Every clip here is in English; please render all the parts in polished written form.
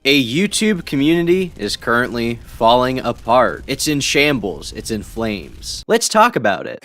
A YouTube community is currently falling apart. It's in shambles. It's in flames. Let's talk about it.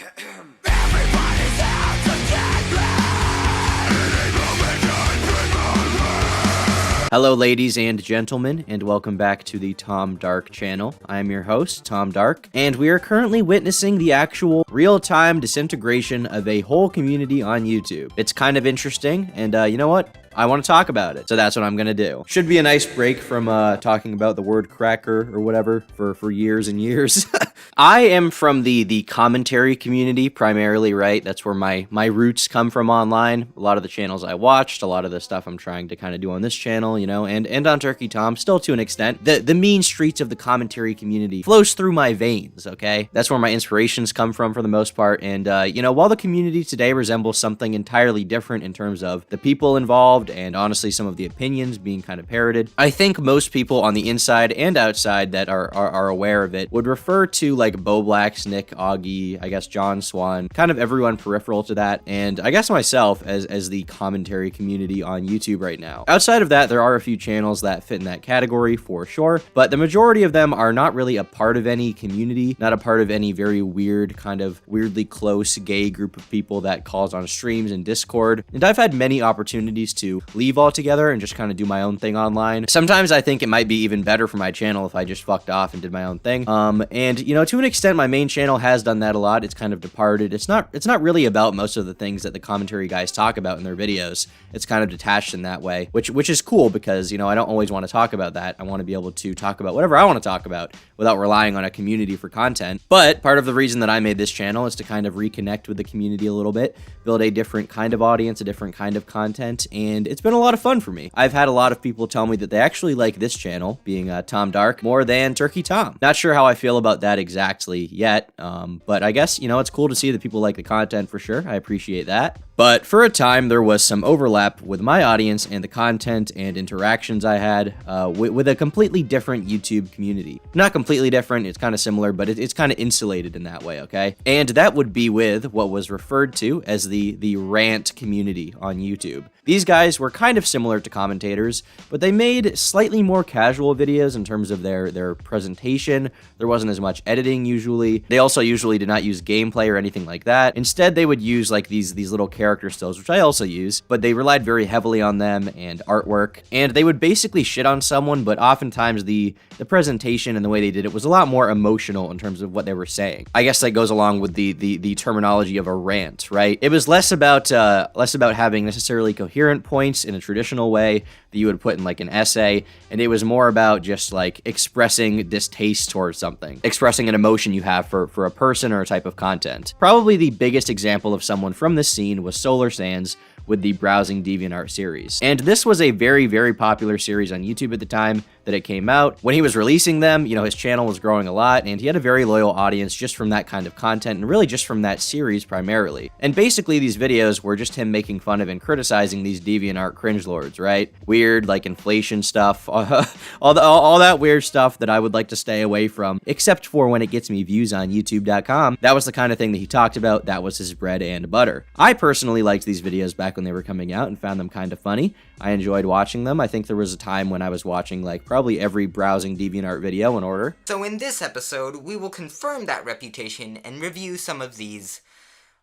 Hello, ladies and gentlemen, and welcome back to the Tom Dark channel. I am your host, Tom Dark, and we are currently witnessing the actual real-time disintegration of a whole community on YouTube. It's kind of interesting, and you know what? I want to talk about it, so that's what I'm gonna do. Should be a nice break from talking about the word cracker or whatever for years and years. I am from the commentary community primarily, right? That's where my roots come from online. A lot of the channels I watched, a lot of the stuff I'm trying to kind of do on this channel, you know, and on Turkey Tom, still to an extent. The mean streets of the commentary community flows through my veins, okay? That's where my inspirations come from for the most part, and you know, while the community today resembles something entirely different in terms of the people involved, and honestly some of the opinions being kind of parroted, I think most people on the inside and outside that are aware of it would refer to like Bo Blacks, Nick, Augie, I guess John Swan, kind of everyone peripheral to that, and I guess myself as the commentary community on YouTube right now. Outside of that, there are a few channels that fit in that category for sure, but the majority of them are not really a part of any community, not a part of any very weird, kind of weirdly close gay group of people that calls on streams and Discord, and I've had many opportunities to leave altogether and just kind of do my own thing online. Sometimes I think it might be even better for my channel if I just fucked off and did my own thing. And you know, to an extent, my main channel has done that a lot. It's kind of departed. It's not really about most of the things that the commentary guys talk about in their videos. It's kind of detached in that way, which is cool because, you know, I don't always want to talk about that. I want to be able to talk about whatever I want to talk about without relying on a community for content. But part of the reason that I made this channel is to kind of reconnect with the community a little bit, build a different kind of audience, a different kind of content, and it's been a lot of fun for me. I've had a lot of people tell me that they actually like this channel, being Tom Dark, more than Turkey Tom. Not sure how I feel about that exactly yet, but I guess, you know, it's cool to see that people like the content for sure. I appreciate that. But for a time, there was some overlap with my audience and the content and interactions I had with a completely different YouTube community. Not completely different, it's kind of similar, but it's kind of insulated in that way, okay? And that would be with what was referred to as the Rant community on YouTube. These guys were kind of similar to commentators, but they made slightly more casual videos in terms of their presentation. There wasn't as much editing usually. They also usually did not use gameplay or anything like that. Instead, they would use like these little character stills, which I also use, but they relied very heavily on them and artwork, and they would basically shit on someone, but oftentimes the presentation and the way they did it was a lot more emotional in terms of what they were saying. I guess that goes along with the terminology of a rant, right? It was less about having necessarily coherent points in a traditional way that you would put in like an essay, and it was more about just like expressing distaste towards something, expressing an emotion you have for a person or a type of content. Probably the biggest example of someone from this scene was Solar Sands with the Browsing DeviantArt series. And this was a very, very popular series on YouTube at the time that it came out. When he was releasing them, you know, his channel was growing a lot, and he had a very loyal audience just from that kind of content, and really just from that series primarily. And basically, these videos were just him making fun of and criticizing these DeviantArt cringelords, right? Weird, like inflation stuff, all that weird stuff that I would like to stay away from, except for when it gets me views on YouTube.com. That was the kind of thing that he talked about. That was his bread and butter. I personally liked these videos back when they were coming out and found them kind of funny. I enjoyed watching them. I think there was a time when I was watching like probably every Browsing DeviantArt video in order. So in this episode, we will confirm that reputation and review some of these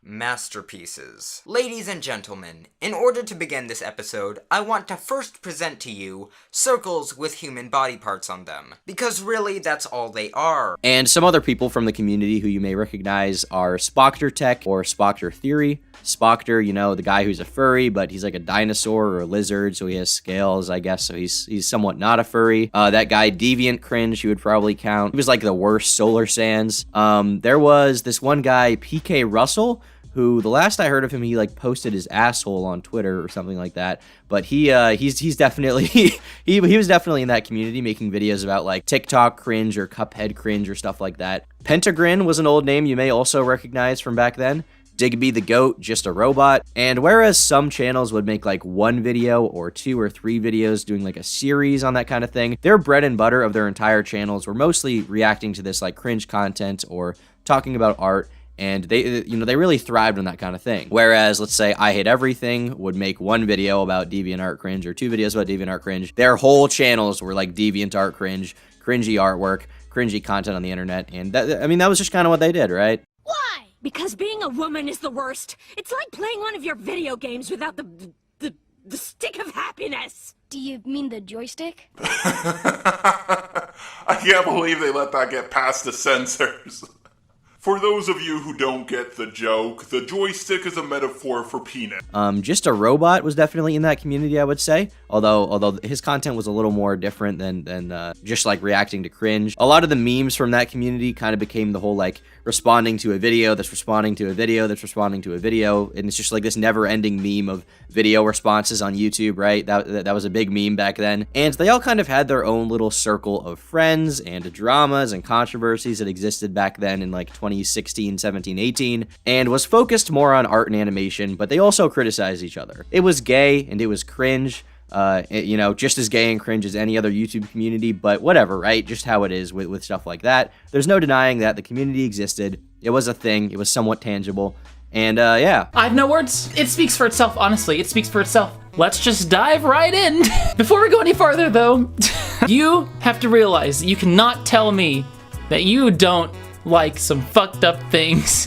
masterpieces. Ladies and gentlemen, in order to begin this episode, I want to first present to you circles with human body parts on them, because really that's all they are. And some other people from the community who you may recognize are Spoctor Tech or Spoctor Theory. Spoctor, you know, the guy who's a furry, but he's like a dinosaur or a lizard, so he has scales, I guess, so he's somewhat not a furry. That guy, Deviant Cringe, he would probably count. He was like the worst Solar Sands. There was this one guy, PK Russell, who the last I heard of him, he like posted his asshole on Twitter or something like that. But he's definitely he was definitely in that community making videos about like TikTok cringe or Cuphead cringe or stuff like that. Pentagrin was an old name you may also recognize from back then. Digby the Goat, just a robot. And whereas some channels would make like one video or 2 or 3 videos doing like a series on that kind of thing, their bread and butter of their entire channels were mostly reacting to this like cringe content or talking about art and they really thrived on that kind of thing. Whereas, let's say I Hate Everything would make one video about DeviantArt cringe or 2 videos about DeviantArt cringe. Their whole channels were like DeviantArt cringe, cringy artwork, cringy content on the internet, and that was just kind of what they did, right? Why? Because being a woman is the worst. It's like playing one of your video games without the stick of happiness. Do you mean the joystick? I can't believe they let that get past the censors. For those of you who don't get the joke, the joystick is a metaphor for penis. Just a Robot was definitely in that community, I would say. Although his content was a little more different than just like reacting to cringe. A lot of the memes from that community kind of became the whole like responding to a video that's responding to a video that's responding to a video, and it's just like this never-ending meme of video responses on YouTube, right? That was a big meme back then. And they all kind of had their own little circle of friends and dramas and controversies that existed back then in like 2016, 17, 18, and was focused more on art and animation, but they also criticized each other. It was gay and it was cringe. Just as gay and cringe as any other YouTube community, but whatever, right? Just how it is with stuff like that. There's no denying that the community existed. It was a thing. It was somewhat tangible. And, yeah. I have no words. It speaks for itself, honestly. It speaks for itself. Let's just dive right in. Before we go any farther, though, you have to realize that you cannot tell me that you don't like some fucked up things.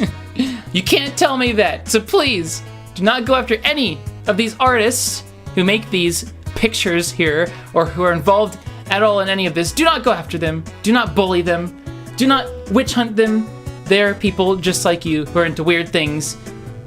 You can't tell me that. So please, do not go after any of these artists who make these pictures here or who are involved at all in any of this. Do not go after them. Do not bully them. Do not witch hunt them. They're people just like you who are into weird things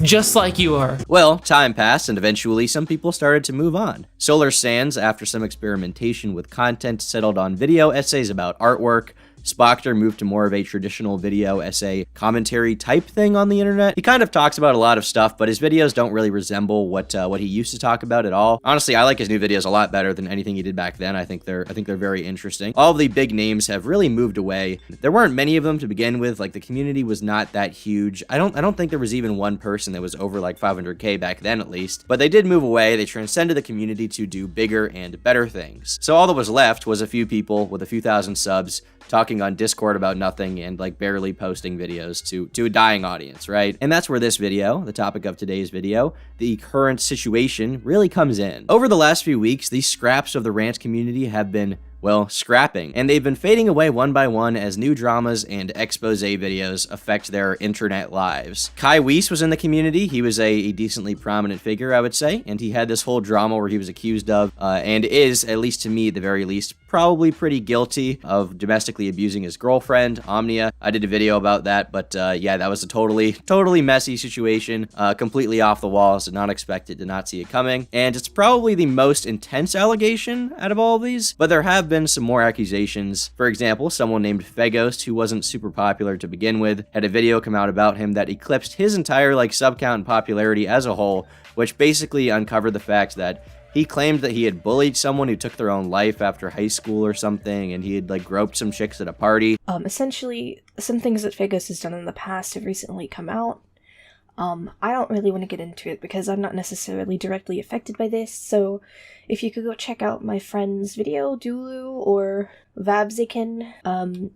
just like you are. Well, time passed and eventually some people started to move on. Solar Sands, after some experimentation with content, settled on video essays about artwork. Spockter moved to more of a traditional video essay commentary type thing on the internet. He kind of talks about a lot of stuff, but his videos don't really resemble what he used to talk about at all. Honestly, I like his new videos a lot better than anything he did back then. I think they're very interesting. All of the big names have really moved away. There weren't many of them to begin with. Like, the community was not that huge. I don't think there was even one person that was over like 500K back then, at least. But they did move away. They transcended the community to do bigger and better things. So all that was left was a few people with a few thousand subs talking on Discord about nothing and like barely posting videos to a dying audience, right? And that's where this video, the topic of today's video, the current situation, really comes in. Over the last few weeks, these scraps of the Rant community have been, well, scrapping, and they've been fading away one by one as new dramas and expose videos affect their internet lives. Kai Weiss was in the community. He was a decently prominent figure, I would say, and he had this whole drama where he was accused of, and is, at least to me at the very least, probably pretty guilty of domestically abusing his girlfriend, Omnia. I did a video about that, but yeah, that was a totally messy situation, completely off the walls, did not expect it, did not see it coming, and it's probably the most intense allegation out of all of these, but there have been some more accusations. For example, someone named Feghost, who wasn't super popular to begin with, had a video come out about him that eclipsed his entire sub count and popularity as a whole, which basically uncovered the fact that he claimed that he had bullied someone who took their own life after high school or something, and he had groped some chicks at a party. Essentially, some things that Feghost has done in the past have recently come out. I don't really want to get into it because I'm not necessarily directly affected by this, so if you could go check out my friend's video, Dulu or Vabzikin,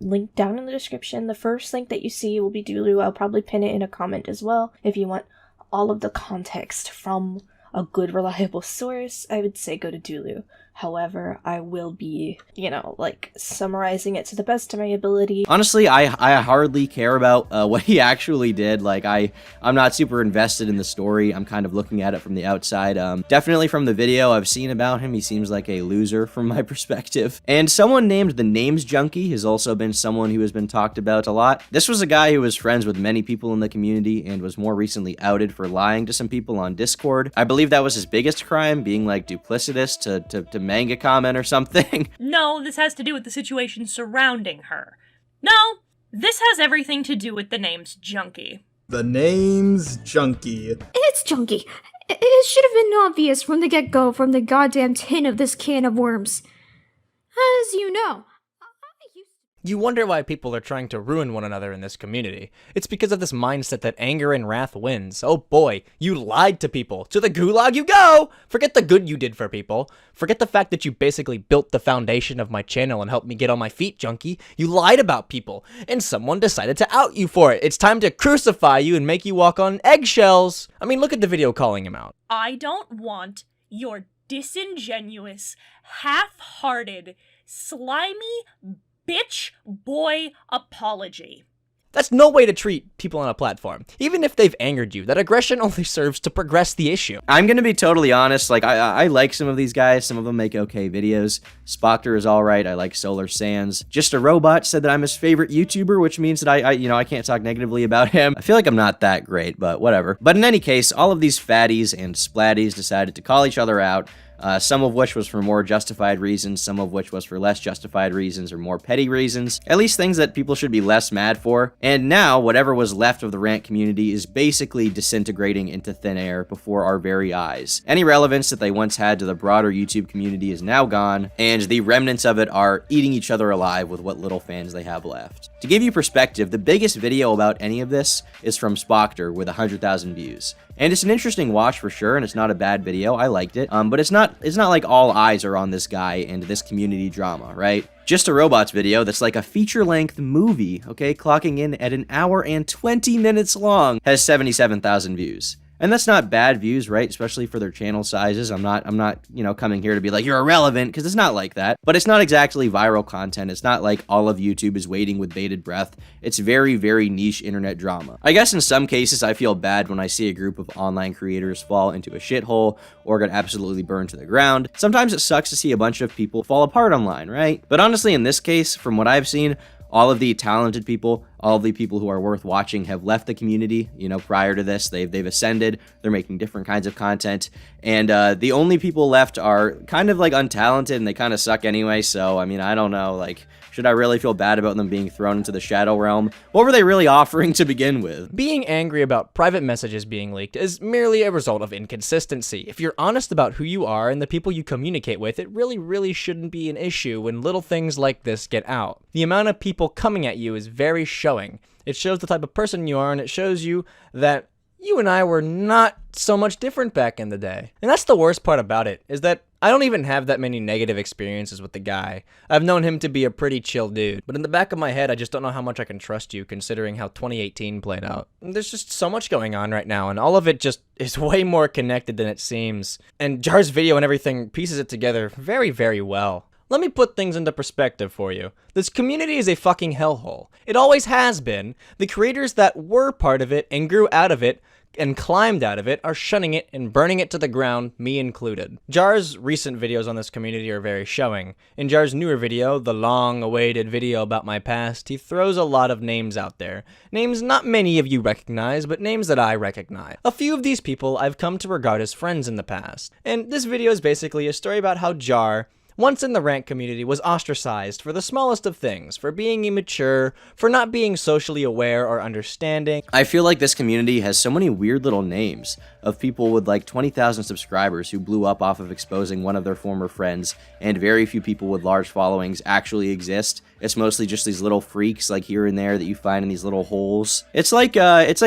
link down in the description. The first link that you see will be Dulu. I'll probably pin it in a comment as well. If you want all of the context from a good, reliable source, I would say go to Dulu. However, I will be, summarizing it to the best of my ability. Honestly, I hardly care about what he actually did. I'm not super invested in the story. I'm kind of looking at it from the outside. Definitely from the video I've seen about him, he seems like a loser from my perspective. And someone named the Names Junkie has also been someone who has been talked about a lot. This was a guy who was friends with many people in the community and was more recently outed for lying to some people on Discord. I believe that was his biggest crime, being duplicitous to manga comment or something. No, this has to do with the situation surrounding her. No, this has everything to do with the name's Junkie. The name's Junkie. It's Junkie. It should have been obvious from the get-go from the goddamn tin of this can of worms. As you know, You wonder why people are trying to ruin one another in this community. It's because of this mindset that anger and wrath wins. Oh boy, you lied to people. To the gulag you go! Forget the good you did for people. Forget the fact that you basically built the foundation of my channel and helped me get on my feet, junkie. You lied about people, and someone decided to out you for it. It's time to crucify you and make you walk on eggshells. I mean, look at the video calling him out. I don't want your disingenuous, half-hearted, slimy, bitch boy apology. That's no way to treat people on a platform. Even if they've angered you, that aggression only serves to progress the issue. I'm gonna be totally honest, like, I like some of these guys, some of them make okay videos. Spockter is alright, I like Solar Sands. Just a Robot said that I'm his favorite YouTuber, which means that I can't talk negatively about him. I feel like I'm not that great, but whatever. But in any case, all of these fatties and splatties decided to call each other out. Some of which was for more justified reasons, some of which was for less justified reasons or more petty reasons. At least things that people should be less mad for. And now, whatever was left of the Rant community is basically disintegrating into thin air before our very eyes. Any relevance that they once had to the broader YouTube community is now gone, and the remnants of it are eating each other alive with what little fans they have left. To give you perspective, the biggest video about any of this is from Spockter with 100,000 views. And it's an interesting watch for sure, and it's not a bad video. I liked it. But it's not like all eyes are on this guy and this community drama, right? Just a Robots video that's like a feature-length movie, okay, clocking in at 1 hour and 20 minutes long, has 77,000 views. And that's not bad views, right? Especially for their channel sizes. I'm not, coming here to be like, you're irrelevant, because it's not like that. But it's not exactly viral content. It's not like all of YouTube is waiting with bated breath. It's very, very niche internet drama. I guess in some cases, I feel bad when I see a group of online creators fall into a shithole or get absolutely burned to the ground. Sometimes it sucks to see a bunch of people fall apart online, right? But honestly, in this case, from what I've seen, all of the talented people, all of the people who are worth watching have left the community, prior to this. They've ascended, they're making different kinds of content, and the only people left are kind of like untalented and they kind of suck anyway, so, I mean, I don't know, like, should I really feel bad about them being thrown into the shadow realm? What were they really offering to begin with? Being angry about private messages being leaked is merely a result of inconsistency. If you're honest about who you are and the people you communicate with, it really shouldn't be an issue when little things like this get out. The amount of people coming at you is very showing. It shows the type of person you are, and it shows you that you and I were not so much different back in the day. And that's the worst part about it, is that I don't even have that many negative experiences with the guy. I've known him to be a pretty chill dude, but in the back of my head, I just don't know how much I can trust you considering how 2018 played out. There's just so much going on right now, and all of it just is way more connected than it seems. And Jar's video and everything pieces it together very, very well. Let me put things into perspective for you. This community is a fucking hellhole. It always has been. The creators that were part of it and grew out of it and climbed out of it are shunning it and burning it to the ground, me included. Jar's recent videos on this community are very showing. In Jar's newer video, the long-awaited video about my past, he throws a lot of names out there. Names not many of you recognize, but names that I recognize. A few of these people I've come to regard as friends in the past. And this video is basically a story about how Jar, once in the Rant community, was ostracized for the smallest of things, for being immature, for not being socially aware or understanding. I feel like this community has so many weird little names of people with like 20,000 subscribers who blew up off of exposing one of their former friends, and very few people with large followings actually exist. It's mostly just these little freaks like here and there that you find in these little holes. It's like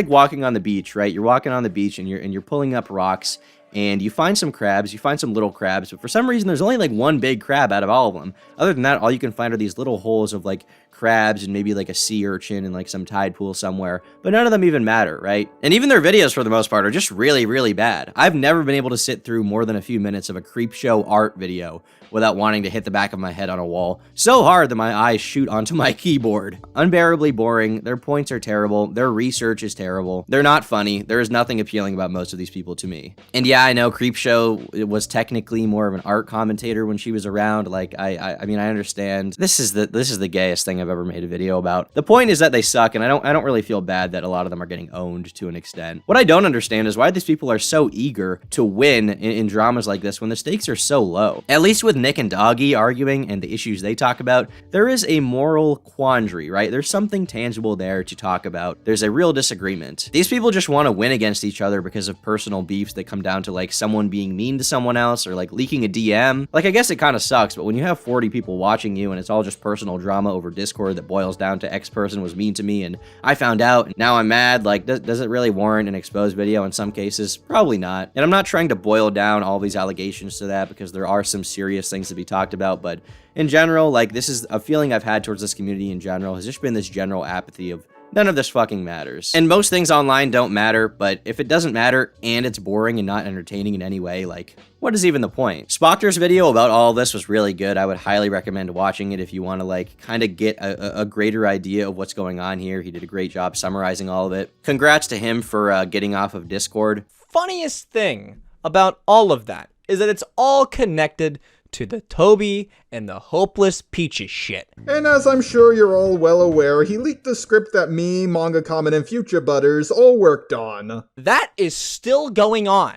walking on the beach, right? You're walking on the beach and you're pulling up rocks, and you find some crabs, you find some little crabs, but for some reason there's only like one big crab out of all of them. Other than that, all you can find are these little holes of like crabs and maybe like a sea urchin and like some tide pool somewhere, but none of them even matter, right? And even their videos for the most part are just really, really bad. I've never been able to sit through more than a few minutes of a Creepshow art video without wanting to hit the back of my head on a wall so hard that my eyes shoot onto my keyboard. Unbearably boring, their points are terrible, their research is terrible, they're not funny, there is nothing appealing about most of these people to me. And yeah, I know Creepshow was technically more of an art commentator when she was around, like, I mean, I understand. This is the gayest thing I've ever made a video about. The point is that they suck, and I don't really feel bad that a lot of them are getting owned to an extent. What I don't understand is why these people are so eager to win in dramas like this when the stakes are so low. At least with Nick and Doggy arguing and the issues they talk about, there is a moral quandary, right? There's something tangible there to talk about. There's a real disagreement. These people just want to win against each other because of personal beefs that come down to like someone being mean to someone else or like leaking a DM. Like, I guess it kind of sucks, but when you have 40 people watching you and it's all just personal drama over Discord that boils down to X person was mean to me and I found out and now I'm mad, like, does it really warrant an exposed video in some cases? Probably not. And I'm not trying to boil down all these allegations to that because there are some serious things to be talked about, but in general, like, this is a feeling I've had towards this community in general, has just been this general apathy of none of this fucking matters. And most things online don't matter, but if it doesn't matter and it's boring and not entertaining in any way, like, what is even the point? Spoctor's video about all of this was really good. I would highly recommend watching it if you want to, like, kind of get a greater idea of what's going on here. He did a great job summarizing all of it. Congrats to him for getting off of Discord. Funniest thing about all of that is that it's all connected to the Toby and the Hopeless Peaches shit. And as I'm sure you're all well aware, he leaked the script that me, Manga Comment, and Future Butters all worked on. That is still going on.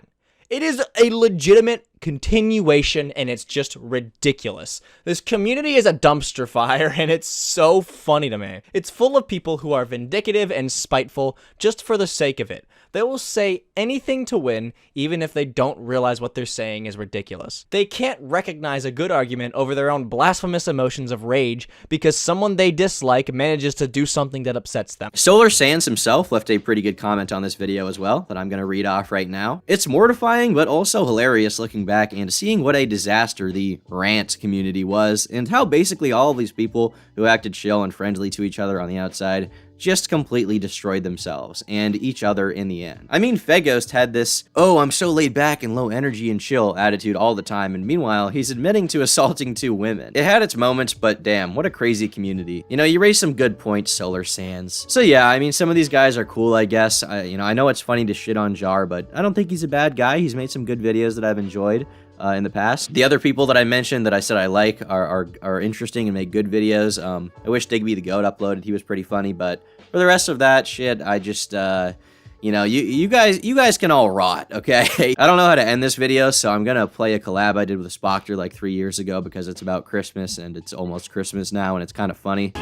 It is a legitimate continuation, and it's just ridiculous. This community is a dumpster fire, and it's so funny to me. It's full of people who are vindictive and spiteful just for the sake of it. They will say anything to win, even if they don't realize what they're saying is ridiculous. They can't recognize a good argument over their own blasphemous emotions of rage because someone they dislike manages to do something that upsets them. Solar Sands himself left a pretty good comment on this video as well that I'm going to read off right now. It's mortifying, but also hilarious looking back and seeing what a disaster the Rant community was and how basically all of these people who acted chill and friendly to each other on the outside just completely destroyed themselves and each other in the end. I mean, Feghost had this, oh, I'm so laid back and low energy and chill attitude all the time, and meanwhile, he's admitting to assaulting 2 women. It had its moments, but damn, what a crazy community. You know, you raised some good points, Solar Sands. So yeah, I mean, some of these guys are cool, I guess. I know it's funny to shit on Jar, but I don't think he's a bad guy. He's made some good videos that I've enjoyed. In the past. The other people that I mentioned that I said I like are interesting and make good videos. I wish Digby the Goat uploaded. He was pretty funny, but for the rest of that shit, I just, you guys can all rot, okay? I don't know how to end this video, so I'm gonna play a collab I did with Spoctor like 3 years ago because it's about Christmas and it's almost Christmas now and it's kind of funny.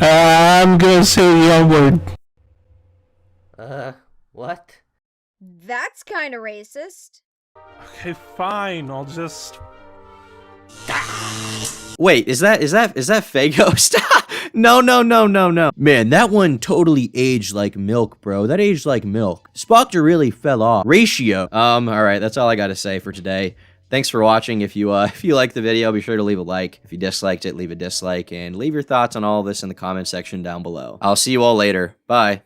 I'm gonna say the N-word. What? That's kind of racist. Okay, fine. I'll just... Wait, is that Faghost? No. Man, that one totally aged like milk, bro. That aged like milk. Spoctor really fell off. Ratio. Alright, that's all I gotta say for today. Thanks for watching. If you liked the video, be sure to leave a like. If you disliked it, leave a dislike, and leave your thoughts on all of this in the comment section down below. I'll see you all later. Bye.